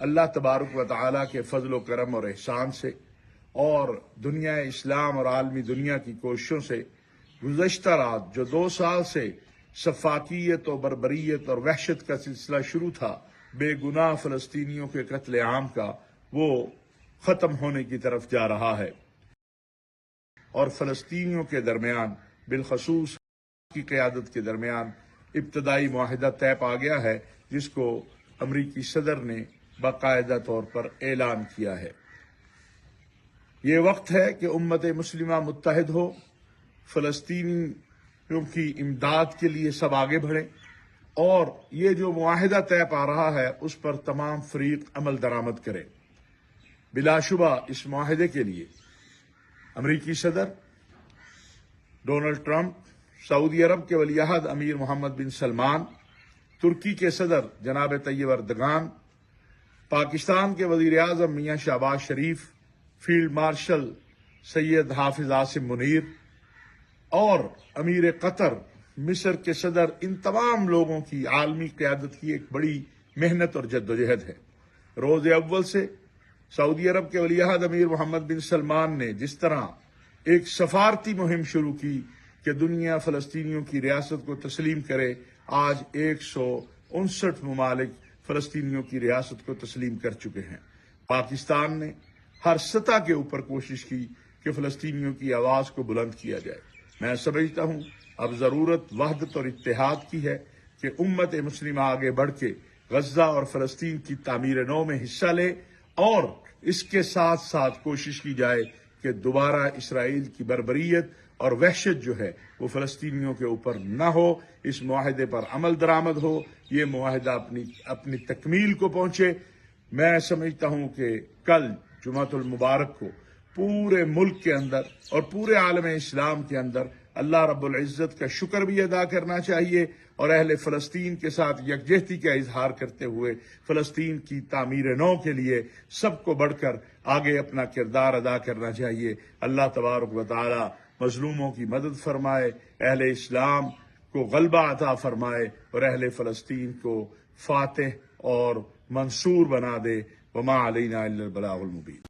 اللہ تبارک و تعالیٰ کے فضل و کرم اور احسان سے اور دنیا اسلام اور عالمی دنیا کی کوششوں سے گزشتہ رات جو 2 سال سے سفاکیت و بربریت اور وحشت کا سلسلہ شروع تھا بے گناہ فلسطینیوں کے قتل عام کا، وہ ختم ہونے کی طرف جا رہا ہے اور فلسطینیوں کے درمیان بالخصوص کی قیادت کے درمیان ابتدائی معاہدہ طے پا گیا ہے، جس کو امریکی صدر نے باقاعدہ طور پر اعلان کیا ہے۔ یہ وقت ہے کہ امت مسلمہ متحد ہو، فلسطینیوں کی امداد کے لیے سب آگے بڑھیں اور یہ جو معاہدہ طے پا رہا ہے اس پر تمام فریق عمل درآمد کریں۔ بلا شبہ اس معاہدے کے لیے امریکی صدر ڈونلڈ ٹرمپ، سعودی عرب کے ولی عہد امیر محمد بن سلمان، ترکی کے صدر جناب طیب اردگان، پاکستان کے وزیر اعظم میاں شہباز شریف، فیلڈ مارشل سید حافظ عاصم منیر اور امیر قطر، مصر کے صدر، ان تمام لوگوں کی عالمی قیادت کی ایک بڑی محنت اور جدوجہد ہے۔ روز اول سے سعودی عرب کے ولی عہد امیر محمد بن سلمان نے جس طرح ایک سفارتی مہم شروع کی کہ دنیا فلسطینیوں کی ریاست کو تسلیم کرے، آج 159 ممالک فلسطینیوں کی ریاست کو تسلیم کر چکے ہیں۔ پاکستان نے ہر سطح کے اوپر کوشش کی کہ فلسطینیوں کی آواز کو بلند کیا جائے۔ میں سمجھتا ہوں اب ضرورت وحدت اور اتحاد کی ہے کہ امت مسلمہ آگے بڑھ کے غزہ اور فلسطین کی تعمیر نو میں حصہ لے اور اس کے ساتھ ساتھ کوشش کی جائے کہ دوبارہ اسرائیل کی بربریت اور وحشت جو ہے وہ فلسطینیوں کے اوپر نہ ہو، اس معاہدے پر عمل درآمد ہو، یہ معاہدہ اپنی تکمیل کو پہنچے۔ میں سمجھتا ہوں کہ کل جمعۃ المبارک کو پورے ملک کے اندر اور پورے عالم اسلام کے اندر اللہ رب العزت کا شکر بھی ادا کرنا چاہیے اور اہل فلسطین کے ساتھ یکجہتی کا اظہار کرتے ہوئے فلسطین کی تعمیر نو کے لیے سب کو بڑھ کر آگے اپنا کردار ادا کرنا چاہیے۔ اللہ تبارک و تعالی مظلوموں کی مدد فرمائے، اہل اسلام کو غلبہ عطا فرمائے اور اہل فلسطین کو فاتح اور منصور بنا دے۔ وما علینا الا البلاغ المبین۔